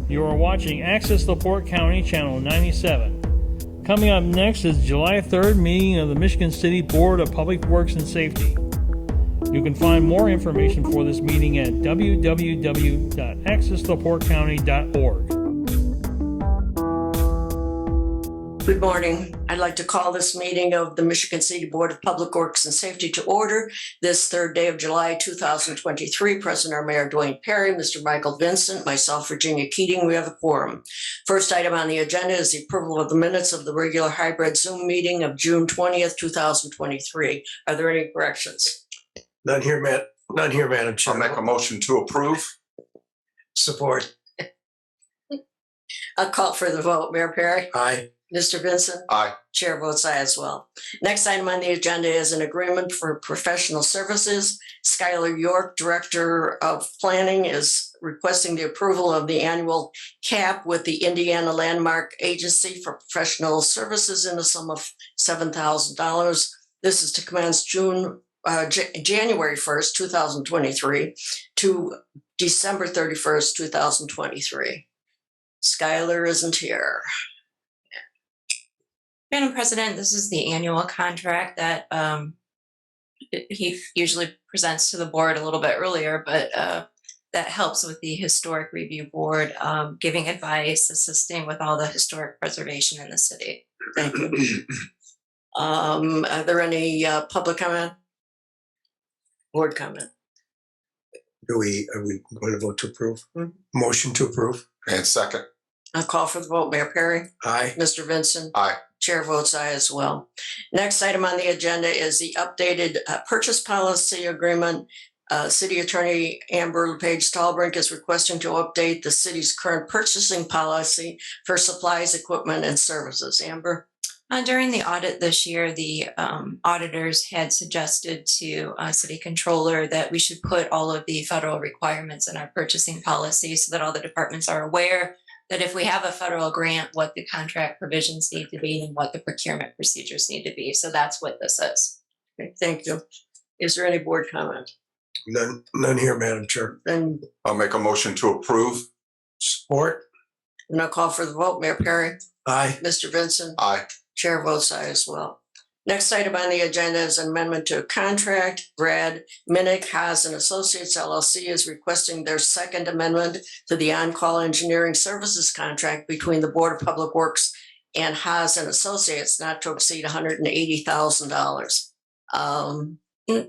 You are watching Access LaPorte County, Channel 97. Coming up next is July 3rd meeting of the Michigan City Board of Public Works and Safety. You can find more information for this meeting at www.accesslaportecounty.org. Good morning. I'd like to call this meeting of the Michigan City Board of Public Works and Safety to order this third day of July 2023. Present are Mayor Dwayne Perry, Mr. Michael Vincent, myself, Virginia Keating. We have a quorum. First item on the agenda is the approval of the minutes of the regular hybrid Zoom meeting of June 20th, 2023. Are there any corrections? None here, Madam Chair. I'll make a motion to approve. Support. I'll call for the vote. Mayor Perry? Aye. Mr. Vincent? Aye. Chair votes aye as well. Next item on the agenda is an agreement for professional services. Skylar York, Director of Planning, is requesting the approval of the annual cap with the Indiana Landmark Agency for professional services in the sum of $7,000. This is to commence January 1st, 2023 to December 31st, 2023. Skylar isn't here. Madam President, this is the annual contract that he usually presents to the board a little bit earlier, but that helps with the Historic Review Board, giving advice, assisting with all the historic preservation in the city. Thank you. Are there any public comment? Board comment? Are we going to vote to approve? Motion to approve. And second. I'll call for the vote. Mayor Perry? Aye. Mr. Vincent? Aye. Chair votes aye as well. Next item on the agenda is the updated purchase policy agreement. City Attorney Amber LePage Stallbrink is requesting to update the city's current purchasing policy for supplies, equipment, and services. Amber? During the audit this year, the auditors had suggested to City Controller that we should put all of the federal requirements in our purchasing policy so that all the departments are aware that if we have a federal grant, what the contract provisions need to be and what the procurement procedures need to be. So that's what this is. Okay, thank you. Is there any board comment? None here, Madam Chair. Then I'll make a motion to approve. Support. I'll call for the vote. Mayor Perry? Aye. Mr. Vincent? Aye. Chair votes aye as well. Next item on the agenda is an amendment to a contract. Brad Minnick, Haas and Associates LLC is requesting their second amendment to the on-call engineering services contract between the Board of Public Works and Haas and Associates, not to exceed $180,000.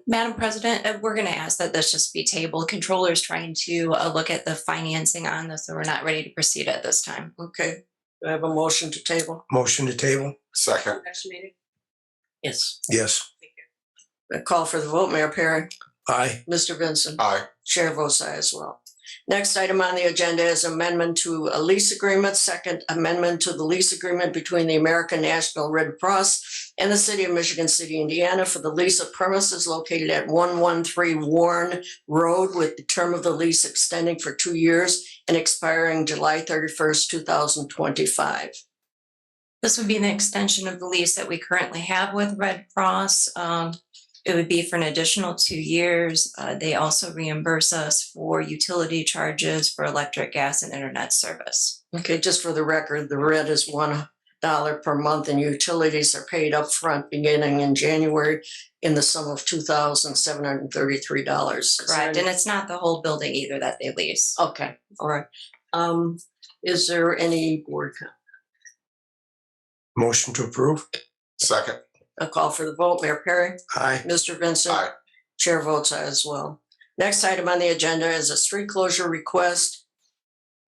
Madam President, we're going to ask that this just be tabled. Controller is trying to look at the financing on this, so we're not ready to proceed at this time. Okay, do I have a motion to table? Motion to table. Second. Next meeting? Yes. Yes. I call for the vote. Mayor Perry? Aye. Mr. Vincent? Aye. Chair votes aye as well. Next item on the agenda is amendment to a lease agreement, second amendment to the lease agreement between the American National Red Cross and the City of Michigan City, Indiana for the lease of premises located at 113 Warren Road with the term of the lease extending for 2 years and expiring July 31st, 2025. This would be an extension of the lease that we currently have with Red Cross. It would be for an additional 2 years. They also reimburse us for utility charges for electric, gas, and internet service. Okay, just for the record, the rent is $1 per month and utilities are paid up front beginning in January in the sum of $2,733. Correct, and it's not the whole building either that they lease. Okay, all right. Is there any board comment? Motion to approve. Second. A call for the vote. Mayor Perry? Aye. Mr. Vincent? Aye. Chair votes aye as well. Next item on the agenda is a street closure request.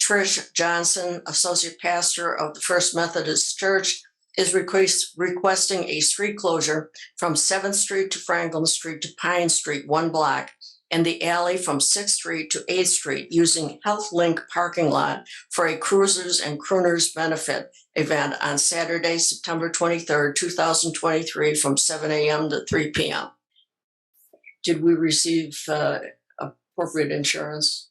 Trish Johnson, Associate Pastor of the First Methodist Church, is requesting a street closure from 7th Street to Franklin Street to Pine Street, 1 block, and the alley from 6th Street to 8th Street using HealthLink parking lot for a Cruisers and Crooners benefit event on Saturday, September 23rd, 2023 from 7 a.m. to 3 p.m. Did we receive appropriate insurance?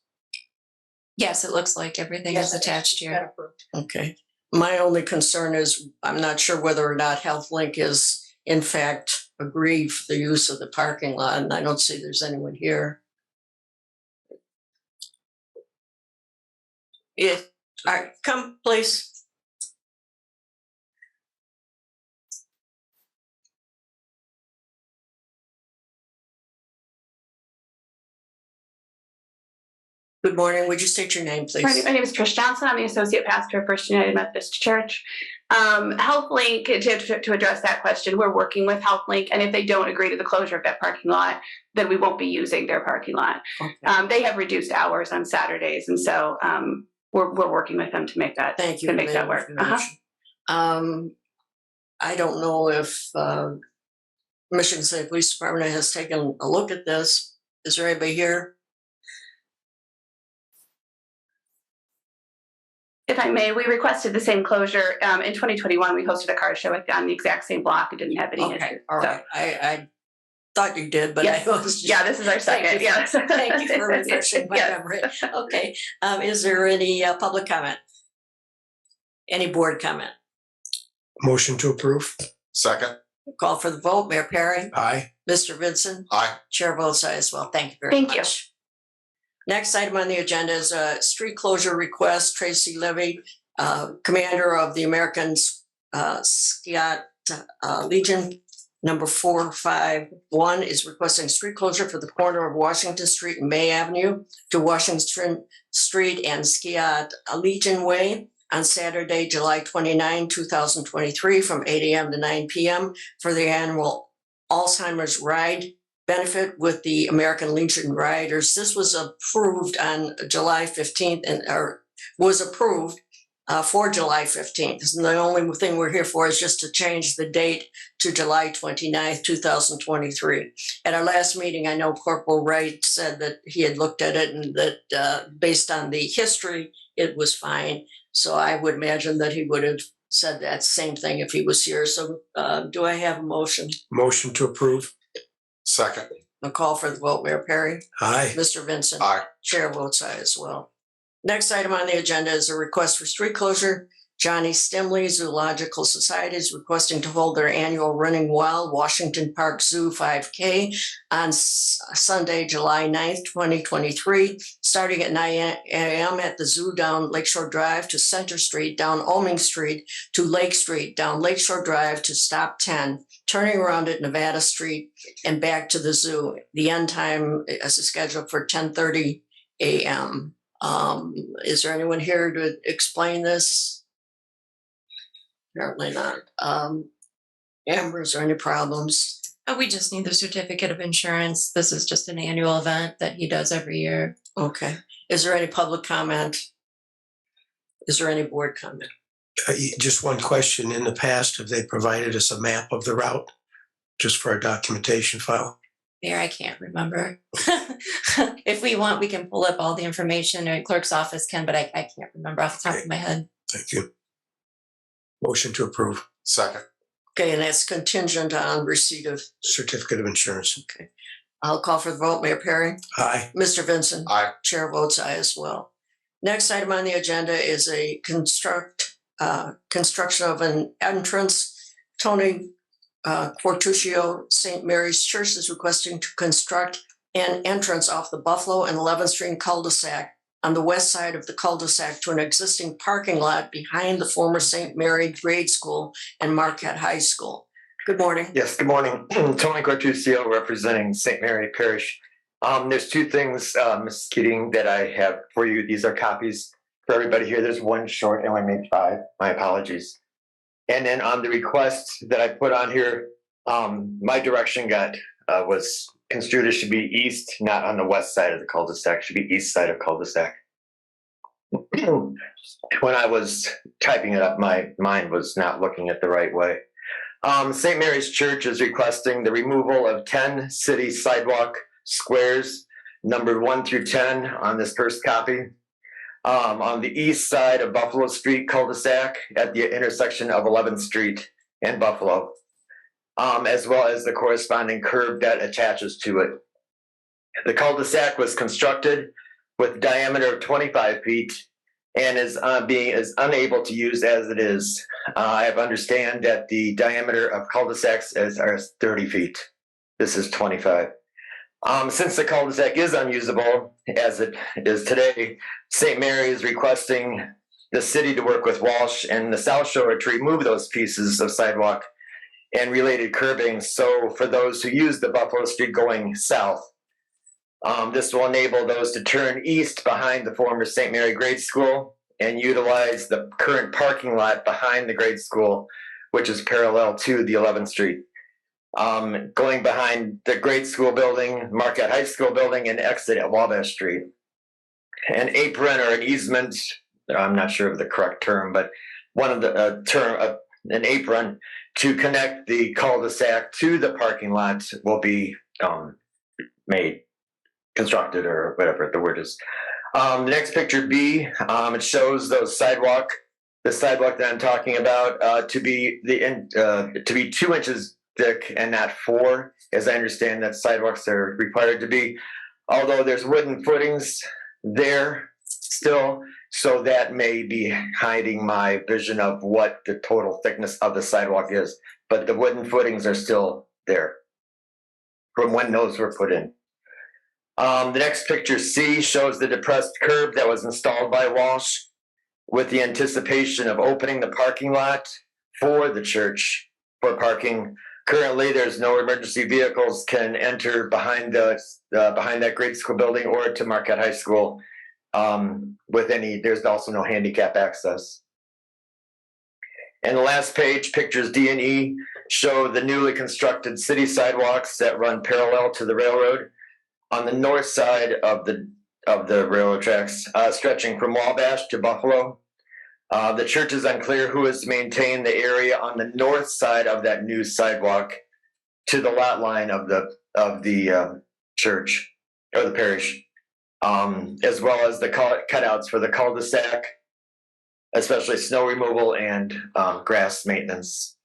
Yes, it looks like everything is attached here. Okay. My only concern is I'm not sure whether or not HealthLink is in fact agreed for the use of the parking lot, and I don't see there's anyone here. All right, come, please. Good morning. Would you state your name, My please? name is Trish Johnson. I'm the associate pastor of First United Methodist Church. HealthLink, to address that question, we're working with HealthLink, and if they don't agree to the closure of that parking lot, then we won't be using their parking lot. Okay. They have reduced hours on Saturdays, and so we're working with them to make that Thank you. to for make that that work. information. I don't know if Michigan State Police Department has taken a look at this. Is there anybody here? If I may, we requested the same closure in 2021. We hosted a car show on the exact same block and didn't have any Okay, issues. all So, right. I thought you did, but Yes. I was just, yeah, this is our Thank second. you. Yes. Thank you for refreshing my Yes. memory. Okay, is there any public comment? Any board comment? Motion to approve. Second. Call for the vote. Mayor Perry, Aye. Mr. Vincent, Aye. Chair votes aye as well. Thank you very Thank much. you. Next item on the agenda is a street closure request. Tracy Levy, commander of the American Scout Legion, number 451, is requesting street closure for the corner of Washington Street and May Avenue to Washington Street and Scout Legion Way on Saturday, July 29, 2023, from 8 a.m. to 9 p.m. for the annual Alzheimer's Ride benefit with the American Legion Riders. This was approved on July 15th or was approved for July 15th. And the only thing we're here for is just to change the date to July 29th, 2023. At our last meeting, I know Corporal Wright said that he had looked at it and that based on the history, it was fine. So I would imagine that he would have said that same thing if he was here. So do I have a motion? Motion to approve. Second. A call for the vote, Mayor Perry, Aye. Mr. Vincent. Aye. Chair votes aye as well. Next item on the agenda is a request for street closure. Johnny Stimley Zoological Society is requesting to hold their annual Running Wild Washington Park Zoo 5K on Sunday, July 9th, 2023, starting at 9 a.m. at the zoo down Lakeshore Drive to Center Street, down Oming Street to Lake Street, down Lakeshore Drive to Stop 10, turning around at Nevada Street and back to the zoo. The end time is scheduled for 10:30 a.m. Is there anyone here to explain this? Apparently not. Amber, is there any problems? We just need the certificate of insurance. This is just an annual event that he does every year. Okay. Is there any public comment? Is there any board comment? Just one question. In the past, have they provided us a map of the route just for our documentation file? Mayor, I can't remember. If we want, we can pull up all the information, or clerk's office can, but I can't remember off the top of my head. Thank you. Motion to approve. Second. Okay, and that's contingent on receipt of, Certificate of insurance. okay. I'll call for the vote. Mayor Perry, Aye. Mr. Vincent. Aye. Chair votes aye as well. Next item on the agenda is a construction of an entrance. Tony Quartuccio St. Mary's Church is requesting to construct an entrance off the Buffalo and 11th Street cul-de-sac on the west side of the cul-de-sac to an existing parking lot behind the former St. Mary Grade School and Marquette High School. Good morning. Yes, good morning. Tony Cortuccio representing St. Mary Parish. There's two things, Ms. Keating, that I have for you. These are copies for everybody here. There's one short and I made 5. My apologies. And then on the request that I put on here, my direction was construed as should be east, not on the west side of the cul-de-sac, should be east side of cul-de-sac. When I was typing it up, my mind was not looking at the right way. St. Mary's Church is requesting the removal of 10 city sidewalk squares, numbered 1 through 10 on this first copy. On the east side of Buffalo Street cul-de-sac at the intersection of 11th Street and Buffalo, as well as the corresponding curb that attaches to it. The cul-de-sac was constructed with a diameter of 25 feet and is unable to use as it is. I have understand that the diameter of cul-de-sacs are 30 feet. This is 25. Since the cul-de-sac is unusable as it is today, St. Mary is requesting the city to work with Walsh and the South Shore to remove those pieces of sidewalk and related curbing. So for those who use the Buffalo Street going south, this will enable those to turn east behind the former St. Mary Grade School and utilize the current parking lot behind the grade school, which is parallel to the 11th Street. Going behind the grade school building, Marquette High School building, and exit at Wabash Street. An apron or an easement, I'm not sure of the correct term, but one of the an apron to connect the cul-de-sac to the parking lot will be constructed, or whatever the word is. The next picture B, it shows the sidewalk that I'm talking about to be 2 inches thick and not 4, as I understand that sidewalks are required to be. Although there's wooden footings there still, so that may be hiding my vision of what the total thickness of the sidewalk is. But the wooden footings are still there from when those were put in. The next picture C shows the depressed curb that was installed by Walsh with the anticipation of opening the parking lot for the church for parking. Currently, there's no emergency vehicles can enter behind behind that grade school building or to Marquette High School. There's also no handicap access. And the last page, pictures D and E, show the newly constructed city sidewalks that run parallel to the railroad on the north side of the railroad tracks, stretching from Wabash to Buffalo. The church is unclear who is to maintain the area on the north side of that new sidewalk to the lot line of the church or the parish, as well as the cutouts for the cul-de-sac, especially snow removal and grass maintenance.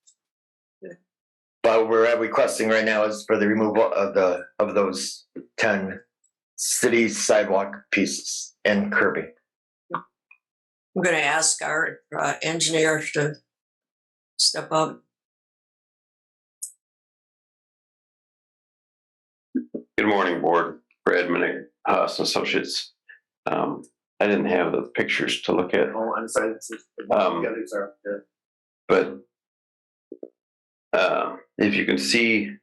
But we're requesting right now is for the removal of those 10 city sidewalk pieces and curbing. I'm going to ask our engineer to step up. Good morning, board. Brad Minnick, Haas and Associates. I didn't have the pictures to look at. Oh, I'm sorry. But if you can see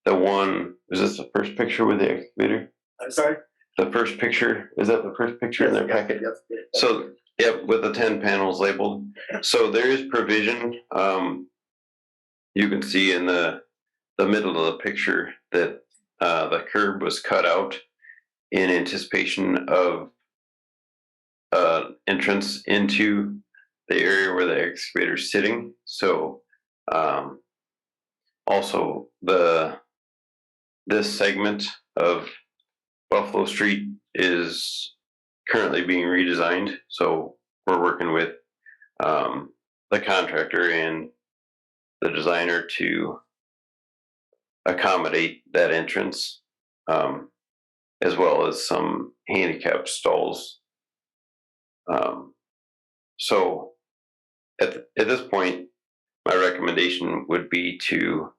the one, is this the first picture with the excavator? I'm sorry? The first picture, is that the first picture in their packet? Yes. So, yep, with the 10 panels labeled. So there is provision. You can see in the middle of the picture that the curb was cut out in anticipation of entrance into the area where the excavator is sitting. So also this segment of Buffalo Street is currently being redesigned. So we're working with the contractor and the designer to accommodate that entrance, as well as some handicap stalls. So at this point, my recommendation would be to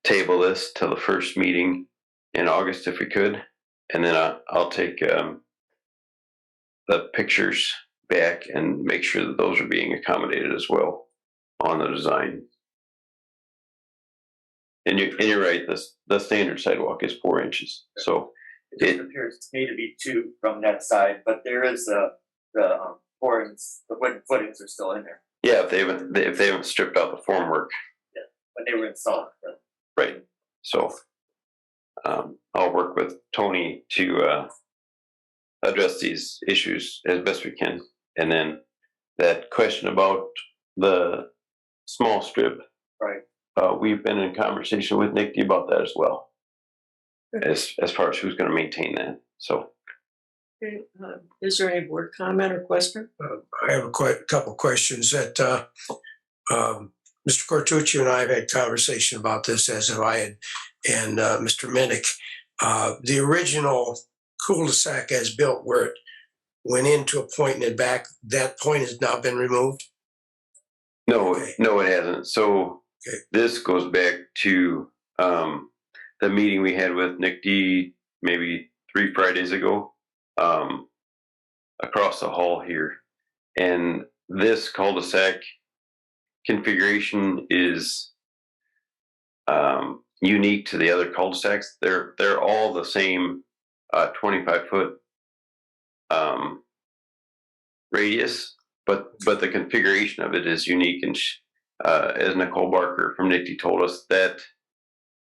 table this till the first meeting in August if we could, and then I'll take the pictures back and make sure that those are being accommodated as well on the design. And you're right, the standard sidewalk is 4 inches. So It appears to me to be 2 from that side, but there is the footings, the wooden footings are still in there. yeah, if they haven't stripped out the formwork, When they were installed. right? So I'll work with Tony to address these issues as best we can. And then that question about the small strip, Right. We've been in conversation with Nick D about that as well, as far as who's going to maintain that. So Okay, is there any board comment or question? I have a couple questions that Mr. Cortucci and I have had conversation about this, as have I and Mr. Minnick. The original cul-de-sac as built, where it went into a point and then back, that point has now been removed? no, Okay. no, it hasn't. So Okay. this goes back to the meeting we had with Nick D maybe 3 Fridays ago, across the hall here. And this cul-de-sac configuration is unique to the other cul-de-sacs. They're all the same 25-foot radius, but the configuration of it is unique. And as Nicole Barker from NICTE told us, that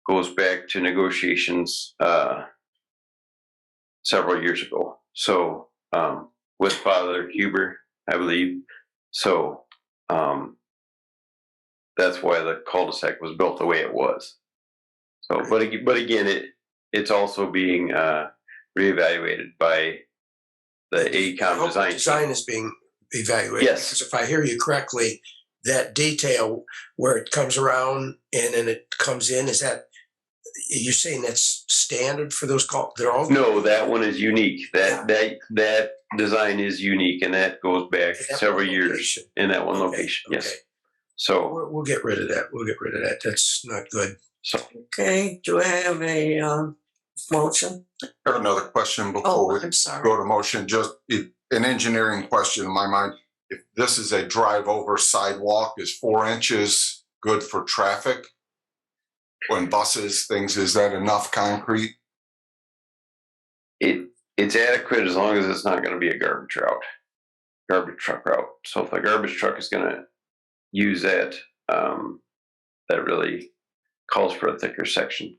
goes back to negotiations several years ago. So with Father Huber, I believe. So that's why the cul-de-sac was built the way it was. So, but again, it's also being reevaluated by the AECOM design. Design is being evaluated. Yes. Because if I hear you correctly, that detail where it comes around and then it comes in, is that, you're saying that's standard for those they're all? No, that one is unique. That design is unique, and that goes back several years in that one location. Yes. Okay. So We'll get rid of that. That's not good. So Okay, do I have a motion? I have another question before Oh, we I'm sorry. go to motion. Just an engineering question in my mind. If this is a drive over sidewalk, is 4 inches good for traffic? When buses, things, is that enough concrete? it's adequate as long as it's not going to be a garbage truck route. So if the garbage truck is going to use that, that really calls for a thicker section.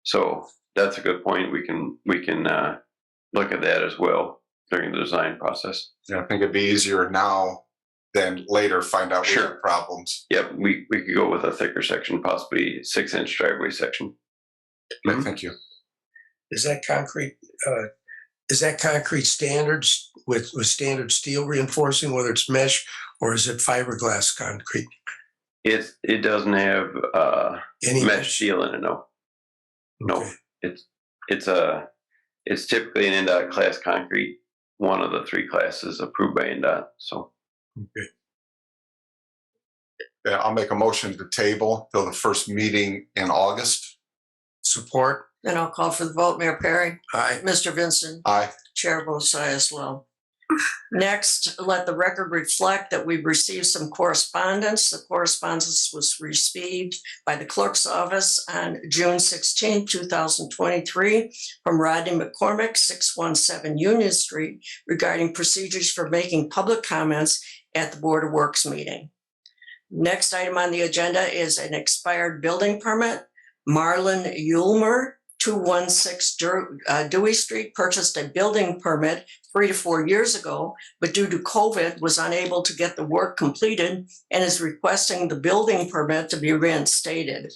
So that's a good point. We can look at that as well during the design process. Yeah, I think it'd be easier now than later find out we Sure. have problems. Yep, we could go with a thicker section, possibly 6-inch driveway section. Okay, thank you. Is that concrete? Is that concrete standards with standard steel reinforcing, whether it's mesh or is it fiberglass concrete? It doesn't have Any mesh steel in it. No, Okay. it's typically an NDOT class concrete, one of the 3 classes approved by NDOT. So Okay. Yeah, I'll make a motion to table till the first meeting in August. Support? Then I'll call for the vote. Mayor Perry, Aye. Mr. Vincent, Aye. Chair votes aye as well. Next, let the record reflect that we've received some correspondence. The correspondence was received by the clerk's office on June 16, 2023, from Rodney McCormick, 617 Union Street, regarding procedures for making public comments at the Board of Works meeting. Next item on the agenda is an expired building permit. Marlon Ulmer, 216 Dewey Street, purchased a building permit 3 to 4 years ago, but due to COVID was unable to get the work completed and is requesting the building permit to be reinstated.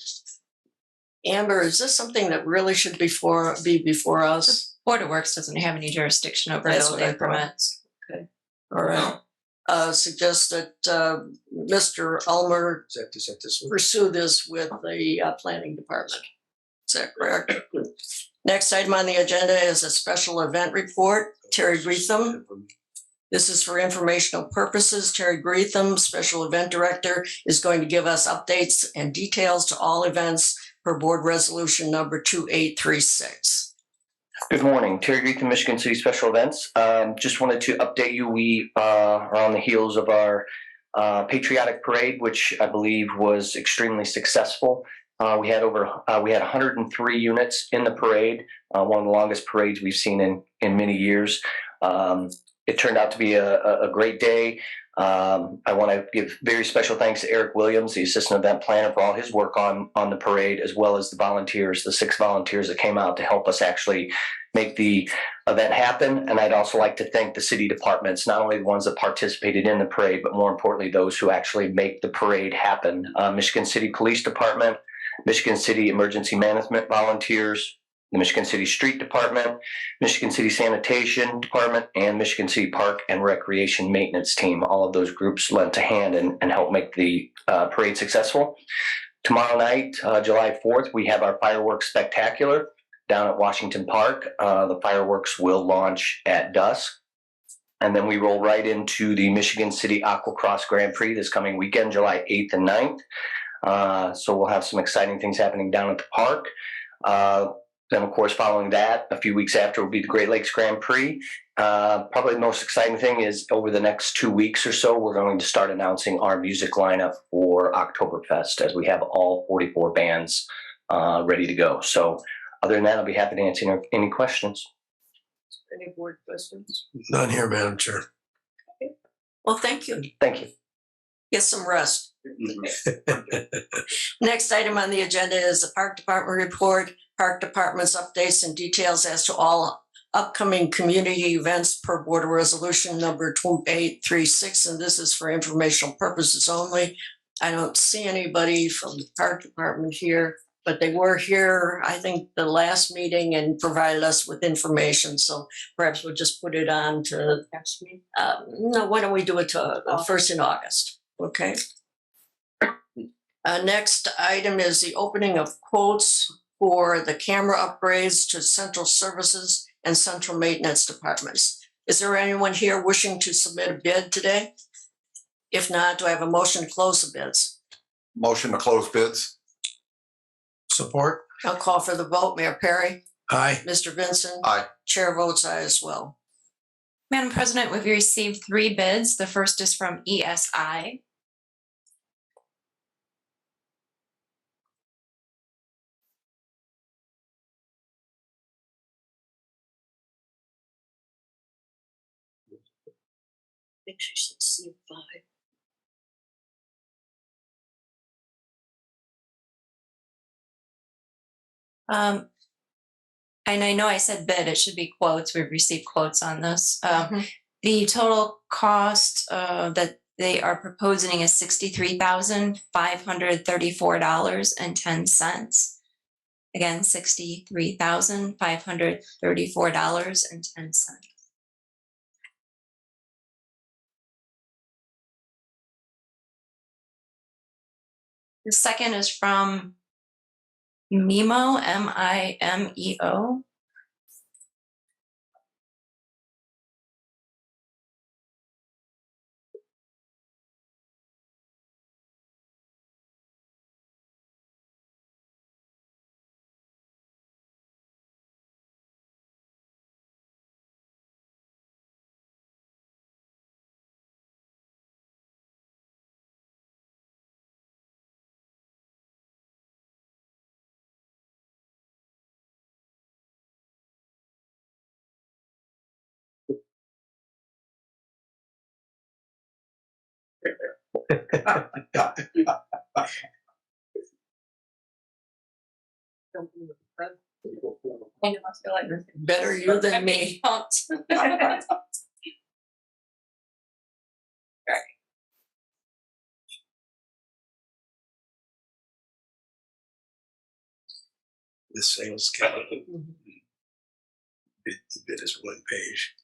Amber, is this something that really should be before us? Board of Works doesn't have any jurisdiction over That's what I building thought. permits. All right. Suggest that Mr. Ulmer Is that this one? pursue this with the planning department. Is that correct? Next item on the agenda is a special event report. Terry Greetham. This is for informational purposes. Terry Greetham, Special Event Director, is going to give us updates and details to all events per Board Resolution number 2836. Good morning, Terry Greetham, Michigan City Special Events. Just wanted to update you. We are on the heels of our patriotic parade, which I believe was extremely successful. We had 103 units in the parade, one of the longest parades we've seen in many years. It turned out to be a great day. I want to give very special thanks to Eric Williams, the assistant event planner, for all his work on the parade, as well as the volunteers, the 6 volunteers that came out to help us actually make the event happen. And I'd also like to thank the city departments, not only the ones that participated in the parade, but more importantly, those who actually make the parade happen. Michigan City Police Department, Michigan City Emergency Management Volunteers, the Michigan City Street Department, Michigan City Sanitation Department, and Michigan City Park and Recreation Maintenance Team. All of those groups lent a hand and helped make the parade successful. Tomorrow night, July 4th, we have our fireworks spectacular down at Washington Park. The fireworks will launch at dusk. And then we roll right into the Michigan City Aquacross Grand Prix this coming weekend, July 8th and 9th. So we'll have some exciting things happening down at the park. Then, of course, following that, a few weeks after will be the Great Lakes Grand Prix. Probably the most exciting thing is over the next 2 weeks or so, we're going to start announcing our music lineup for Oktoberfest as we have all 44 bands ready to go. So other than that, I'll be happy to answer any questions. Any board questions? None here, Madam Chair. Well, thank you. Thank you. Get some rest. Next item on the agenda is the Park Department report. Park Department's updates and details as to all upcoming community events per Board of Resolution number 2836, and this is for informational purposes only. I don't see anybody from the Park Department here, but they were here, I think, the last meeting and provided us with information. So perhaps we'll just put it on to next week. No, why don't we do it to first in August? Okay. Next item is the opening of quotes for the camera upgrades to central services and central maintenance departments. Is there anyone here wishing to submit a bid today? If not, do I have a motion to close the bids? Motion to close bids? Support? I'll call for the vote. Mayor Perry? Aye. Mr. Vincent? Aye. Chair votes aye as well. Madam President, we've received 3 bids. The first is from ESI. I think she said C5. And I know I said bid, it should be quotes. We've received quotes on this. Mhm. The total cost that they are proposing is $63,534.10. Again, $63,534.10. The second is from Mimo, M-I-M-E-O. Better you than me. The sales calendar. The bid is 1 page.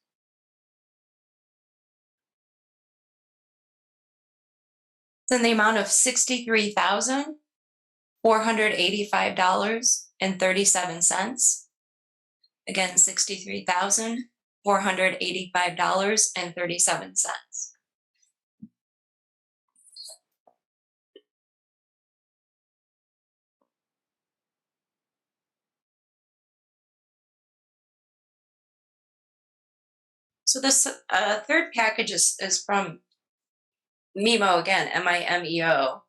In the amount of $63,485.37. Again, $63,485.37. So this third package is from Mimo again, M-I-M-E-O.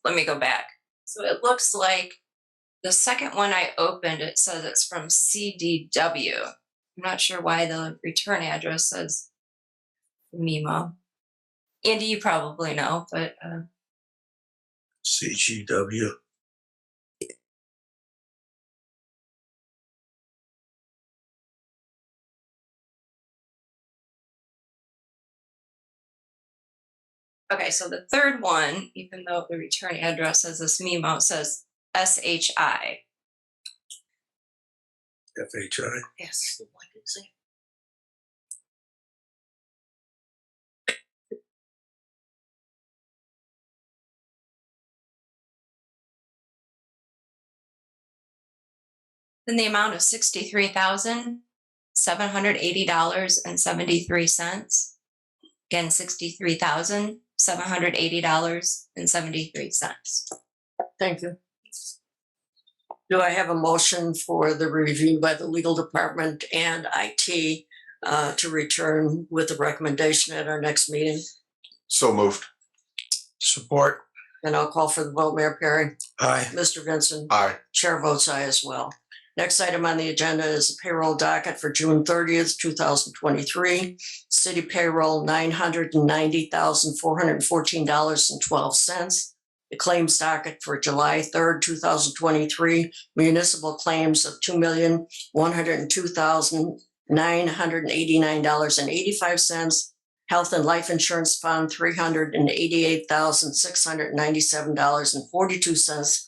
let me go back. So it looks like the second one I opened, it says it's from CDW. I'm not sure why the return address says Mimo. Andy, you probably know, but CGW. okay, so the third one, even though the return address says this Mimo, it says SHI. FHI. Yes. Then the amount of $63,780.73. Again, $63,780.73. Thank you. Do I have a motion for the review by the legal department and IT to return with a recommendation at our next meeting? So moved. Support. And I'll call for the vote. Mayor Perry, Aye. Mr. Vincent, Aye. chair votes aye as well. Next item on the agenda is the payroll docket for June 30th, 2023. City payroll, $990,414.12. The claims docket for July 3rd, 2023. Municipal claims of $2,102,989.85. Health and Life Insurance Fund, $388,697.42.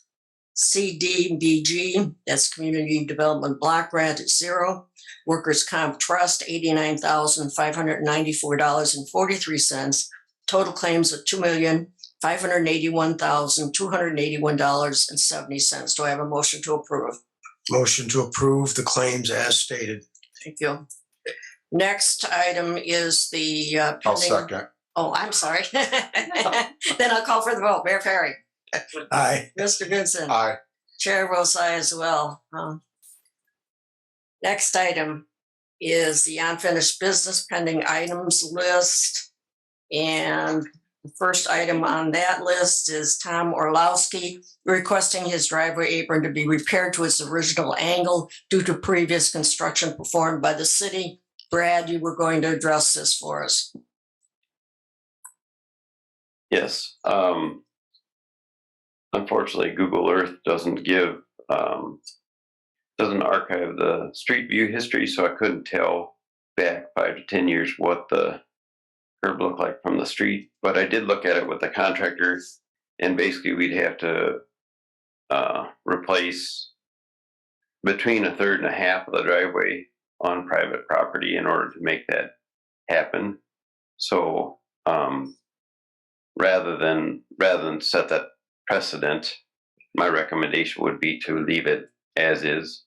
CDBG, that's Community Development Block Grant, at $0. Workers' Comp Trust, $89,594.43. Total claims of $2,581,281.70. Do I have a motion to approve? Motion to approve the claims as stated. Thank you. Next item is the I'll pending. second. Oh, I'm sorry. Then I'll call for the vote. Mayor Perry, Aye. Mr. Vincent. Aye. Chair votes aye as well. Next item is the unfinished business pending items list. And the first item on that list is Tom Orlowski requesting his driveway apron to be repaired to its original angle due to previous construction performed by the city. Brad, you were going to address this for us. Yes. Unfortunately, Google Earth doesn't archive the street view history, so I couldn't tell back 5 to 10 years what the curb looked like from the street. But I did look at it with the contractor, and basically we'd have to replace between a third and a half of the driveway on private property in order to make that happen. So rather than set that precedent, my recommendation would be to leave it as is,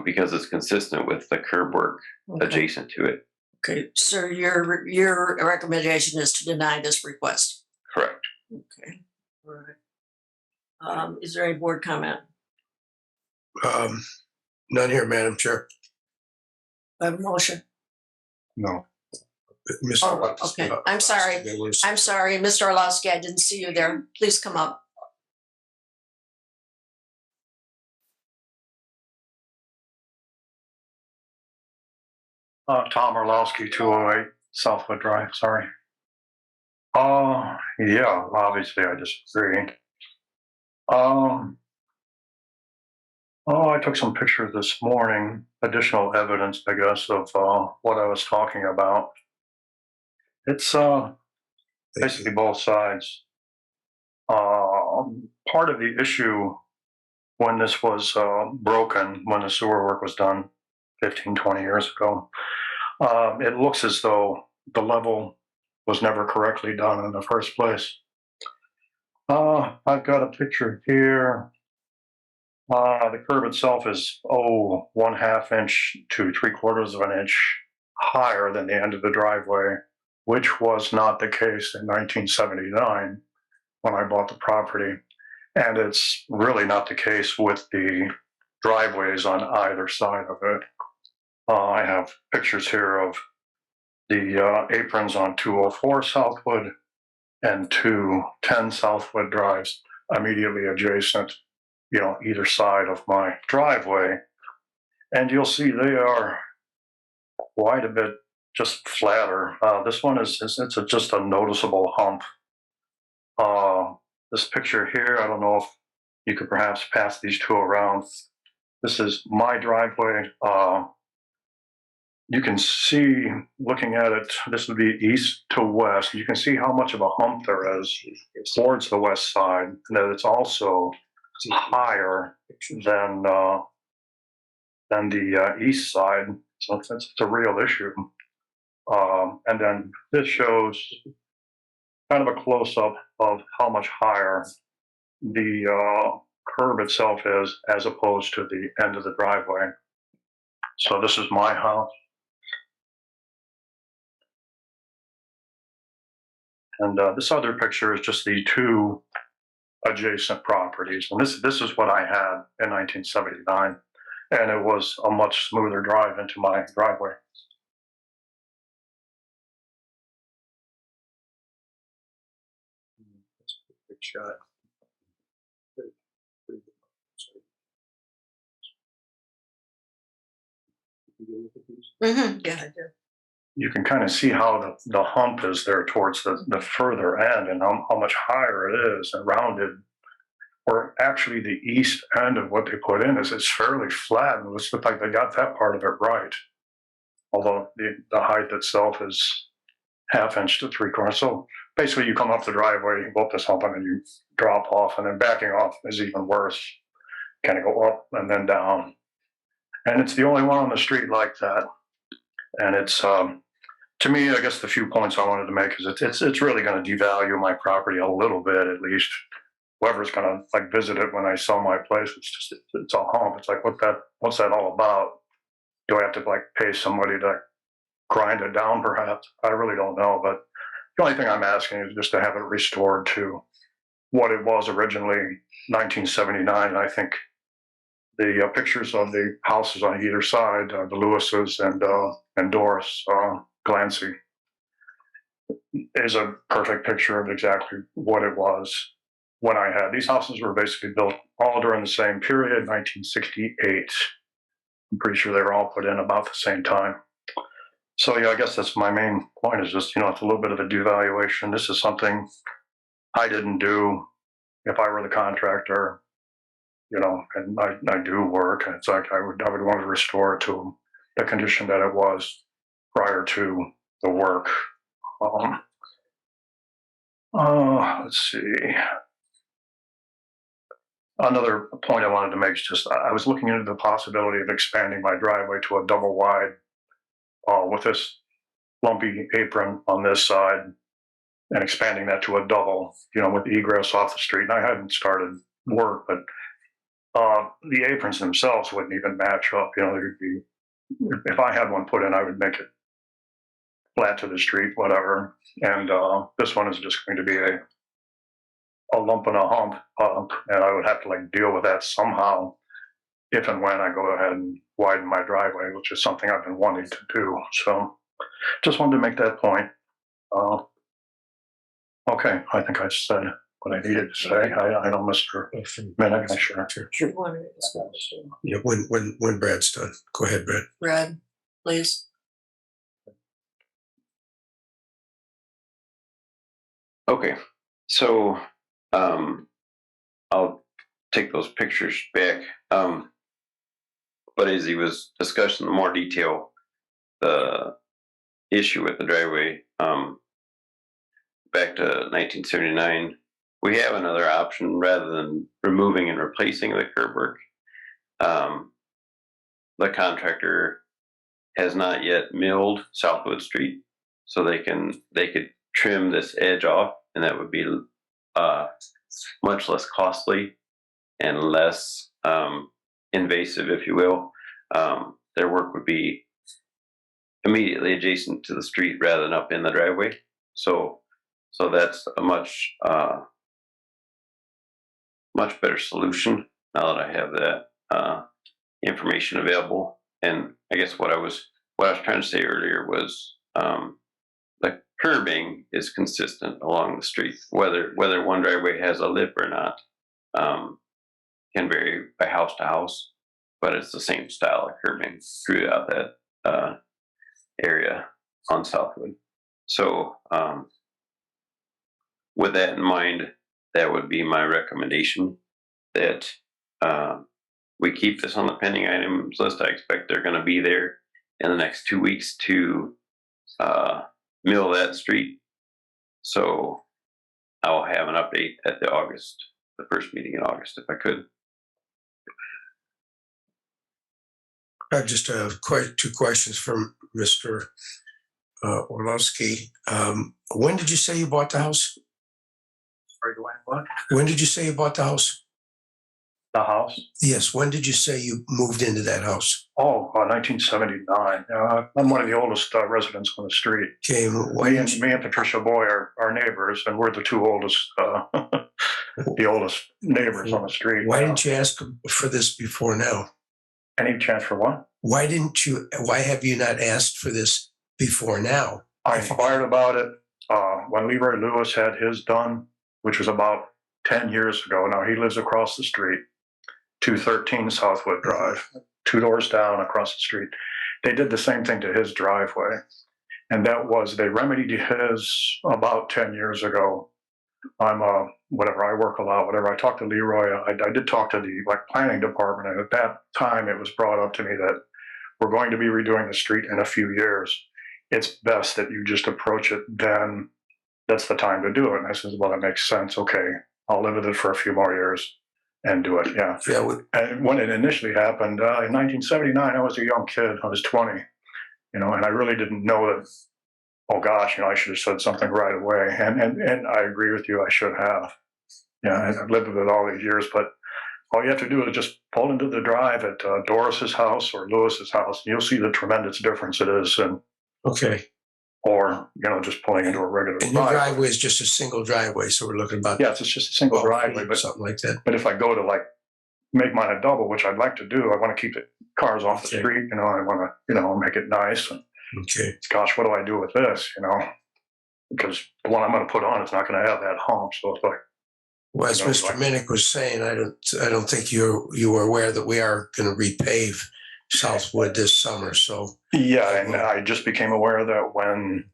because it's consistent with the curb work adjacent to it. Okay, so your recommendation is to deny this request. Correct. Okay, all right. Is there any board comment? None here, Madam Chair. I have a motion. No. Mr. Oh, okay. I'm sorry. I'm sorry, Mr. Orlowski, I didn't see you there. Please come up. Tom Orlowski, 208 Southwood Drive, sorry. Yeah, obviously I disagree. I took some pictures this morning, additional evidence, I guess, of what I was talking about. It's basically both sides. Part of the issue when this was broken, when the sewer work was done 15, 20 years ago, it looks as though the level was never correctly done in the first place. I've got a picture here. The curb itself is 1/2 inch to 3/4 of an inch higher than the end of the driveway, which was not the case in 1979 when I bought the property. And it's really not the case with the driveways on either side of it. I have pictures here of the aprons on 204 Southwood and 210 Southwood drives. immediately adjacent, either side of my driveway. And you'll see they are quite a bit just flatter. This one it's just a noticeable hump. This picture here, I don't know if you could perhaps pass these two around. This is my driveway. You can see, looking at it, this would be east to west. You can see how much of a hump there is towards the west side, and that it's also higher than the east side. So it's a real issue. And then this shows kind of a close-up of how much higher the curb itself is as opposed to the end of the driveway. So this is my house. And this other picture is just the two adjacent properties. And this is what I had in 1979. And it was a much smoother drive into my driveway. Good shot. Yeah, I do. You can kind of see how the hump is there towards the further end and how much higher it is and rounded. Or actually the east end of what they put in is it's fairly flat. And it looks like they got that part of it right. Although the height itself is 1/2 inch to 3/4. So basically you come up the driveway, you go up this hump and then you drop off, and then backing off is even worse. Kind of go up and then down. And it's the only one on the street like that. And it's, to me, I guess the few points I wanted to make is it's really going to devalue my property a little bit, at least. Whoever's going to like visit it when I sell my place, it's a hump. It's like, what's that all about? Do I have to like pay somebody to grind it down perhaps? I really don't know. But the only thing I'm asking is just to have it restored to what it was originally, 1979. And I think the pictures of the houses on either side, the Lewises and Doris Glancy, is a perfect picture of exactly what it was when I had. These houses were basically built all during the same period, 1968. I'm pretty sure they were all put in about the same time. So yeah, I guess that's my main point, is just, it's a little bit of a devaluation. This is something I didn't do. If I were the contractor, and I do work, and it's like I would want to restore it to the condition that it was prior to the work. Let's see. Another point I wanted to make is just I was looking into the possibility of expanding my driveway to a double wide with this lumpy apron on this side, and expanding that to a double, with egress off the street. And I hadn't started work, but the aprons themselves wouldn't even match up. If I had one put in, I would make it flat to the street, whatever. And this one is just going to be a lump and a hump, and I would have to deal with that somehow if and when I go ahead and widen my driveway, which is something I've been wanting to do. So just wanted to make that point. Okay, I think I said what I needed to say. I know Mr. Minnick, sure. You wanted to discuss. Yeah, when Brad's done. Go ahead, Brad. Brad, please. Okay, so I'll take those pictures back. But as he was discussing in more detail the issue with the driveway, back to 1979, we have another option rather than removing and replacing the curb work. The contractor has not yet milled Southwood Street, so they could trim this edge off, and that would be much less costly and less invasive, if you will. Their work would be immediately adjacent to the street rather than up in the driveway. So that's a much better solution now that I have that information available. And I guess what I was trying to say earlier was the curbing is consistent along the street, whether one driveway has a lip or not. can vary by house to house, but it's the same style of curbing throughout that area on Southwood. So with that in mind, that would be my recommendation that we keep this on the pending items list. I expect they're going to be there in the next 2 weeks to mill that street. So I will have an update at the first meeting in August, if I could. I have just two questions from Mr. Orlowski. When did you say you bought the house? Sorry, what? When did you say you bought the house? The house? Yes, when did you say you moved into that house? Oh, 1979. I'm one of the oldest residents on the street. Okay, why Me didn't you, and Patricia Boy are neighbors, and we're the two oldest, the oldest neighbors on the street. why didn't you ask for this before now? Any chance for what? Why have you not asked for this before now? I inquired about it when Leroy Lewis had his done, which was about 10 years ago. Now he lives across the street, 213 Southwood Drive, 2 doors down across the street. They did the same thing to his driveway. And that was, they remedied his about 10 years ago. I'm whatever, I work a lot, whatever. I talked to Leroy. I did talk to the planning department. And at that time, it was brought up to me that we're going to be redoing the street in a few years. It's best that you just approach it then. That's the time to do it. And I said, well, that makes sense. Okay, I'll live with it for a few more years and do it. Yeah. And when it initially happened in 1979, I was a young kid. I was 20, and I really didn't know that. Oh gosh, I should have said something right away. And I agree with you. I should have. Yeah, and I've lived with it all these years. But all you have to do is just pull into the drive at Doris's house or Lewis's house, and you'll see the tremendous difference it is. And okay. Or just pulling into a regular And your driveway is just a single driveway, so we're looking about it's just a single driveway, but something like that. But if I go to make mine a double, which I'd like to do, I want to keep the cars off the street. I want to make it nice. And okay. Gosh, what do I do with this? Because the one I'm going to put on is not going to have that hump. So it's well, as Mr. Minnick was saying, I don't think you were aware that we are going to repave Southwood this summer. So yeah, and I just became aware of that when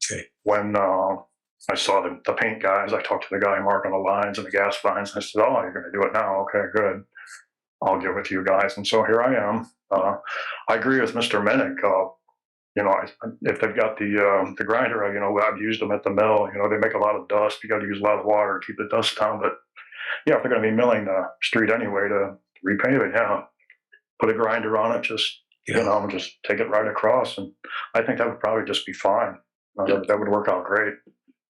I saw the paint guys. I talked to the guy marking the lines and the gas lines. And I said, "Oh, you're going to do it now? Okay, good. I'll get with you guys." And so here I am. I agree with Mr. Minnick. If they've got the grinder, I've used them at the mill. They make a lot of dust. You got to use a lot of water to keep the dust down. But yeah, if they're going to be milling the street anyway to repave it, put a grinder on it. Just just take it right across, and I think that would probably just be fine. That would work out great.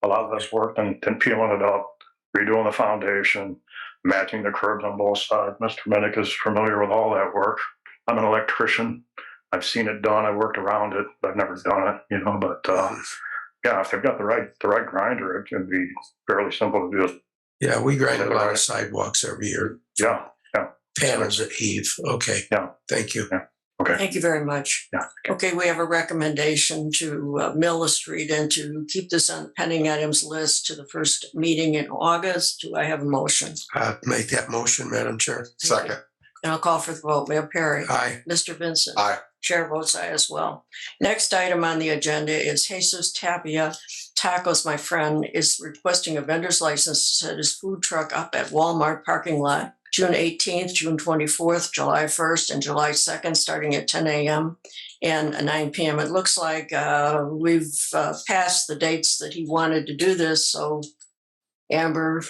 A lot less work than peeling it up, redoing the foundation, matching the curbs on both sides. Mr. Minnick is familiar with all that work. I'm an electrician. I've seen it done. I've worked around it, but I've never done it, But if they've got the right grinder, it can be fairly simple to do. Yeah, we grind a lot of sidewalks every year. Yeah. Panels that heave. Okay. Yeah. Thank you. Yeah. Okay. Thank you very much. Yeah. Okay, we have a recommendation to mill the street and to keep this on pending items list to the first meeting in August. Do I have a motion? Make that motion, Madam Chair. Second. And I'll call for the vote. Mayor Perry. Aye. Mr. Vincent. Aye. Chair votes aye as well. Next item on the agenda is Jesus Tapia Tacos, my friend, is requesting a vendor's license to set his food truck up at Walmart parking lot June 18th, June 24th, July 1st, and July 2nd, starting at 10 a.m. and 9 p.m. It looks like we've passed the dates that he wanted to do this. So, Amber.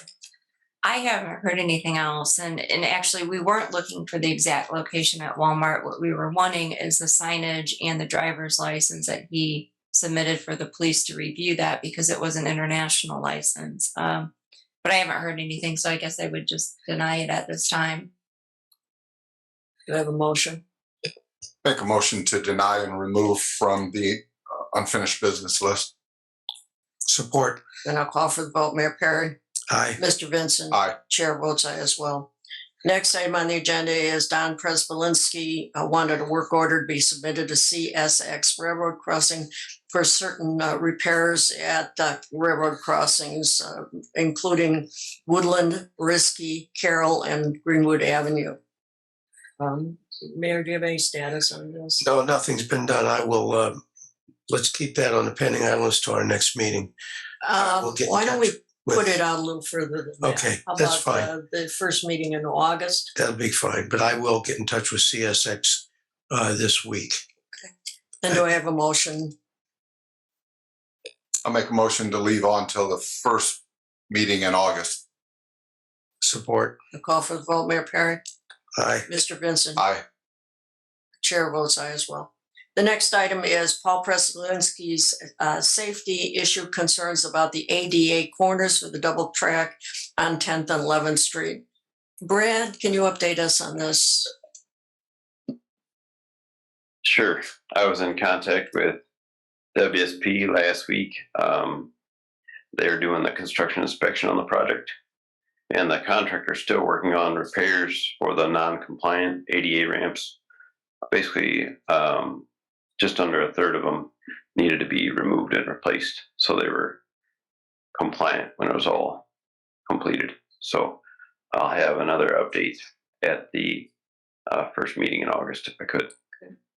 I haven't heard anything else. And actually, we weren't looking for the exact location at Walmart. What we were wanting is the signage and the driver's license that he submitted for the police to review that, because it was an international license. But I haven't heard anything, so I guess I would just deny it at this time. Do I have a motion? Make a motion to deny and remove from the unfinished business list. Support. Then I'll call for the vote. Mayor Perry. Aye. Mr. Vincent. Aye. Chair votes aye as well. Next item on the agenda is Don Prespolinski wanted a work order to be submitted to CSX Railroad Crossing for certain repairs at railroad crossings, including Woodland, Risky, Carroll, and Greenwood Avenue. Mayor, do you have any status on this? No, nothing's been done. I will, let's keep that on the pending items to our next meeting. We'll get in Why don't we touch with- put it out a little further than that? Okay, How that's about, fine. the first meeting in August? That'll be fine, but I will get in touch with CSX this week. Then do I have a motion? I'll make a motion to leave on till the first meeting in August. Support. A call for the vote, Mayor Perry? Aye. Mr. Vincent? Aye. Chair votes aye as well. The next item is Paul Prespolinski's safety issue concerns about the ADA corners for the double track on 10th and 11th Street. Brad, can you update us on this? Sure. I was in contact with WSP last week. They're doing the construction inspection on the project, and the contractor's still working on repairs for the non-compliant ADA ramps. Basically, just under a third of them needed to be removed and replaced, so they were compliant when it was all completed. So I'll have another update at the first meeting in August if I could.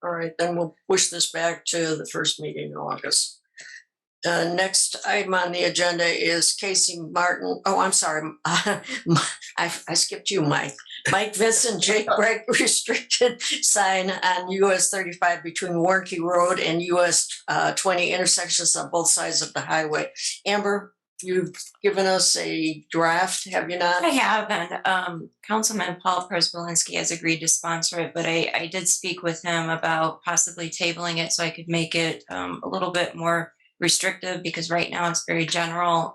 All right, then we'll push this back to the first meeting in August. Next item on the agenda is Casey Martin. Oh, I'm sorry. I skipped you, Mike. Mike Vincent, Jake Break restricted sign on US 35 between Warnke Road and US 20 intersections on both sides of the highway. Amber, you've given us a draft, have you not? I have, and Councilman Paul Prespolinski has agreed to sponsor it, but I did speak with him about possibly tabling it so I could make it a little bit more restrictive, because right now it's very general.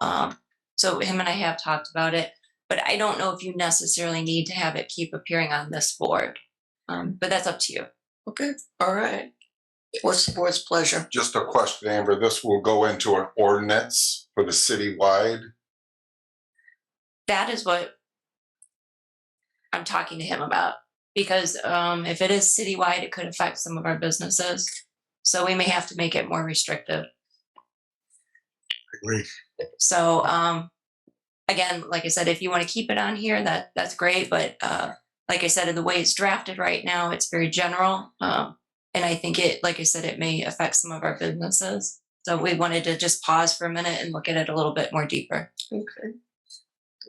So him and I have talked about it, but I don't know if you necessarily need to have it keep appearing on this board. But that's up to you. Okay, all right. What's the board's pleasure? Just a question, Amber. This will go into an ordinance for the citywide. That is what I'm talking to him about, because if it is citywide, it could affect some of our businesses. So we may have to make it more restrictive. Agree. So again, like I said, if you want to keep it on here, that's great. But like I said, in the way it's drafted right now, it's very general. And I think like I said, it may affect some of our businesses. So we wanted to just pause for a minute and look at it a little bit more deeper. Okay.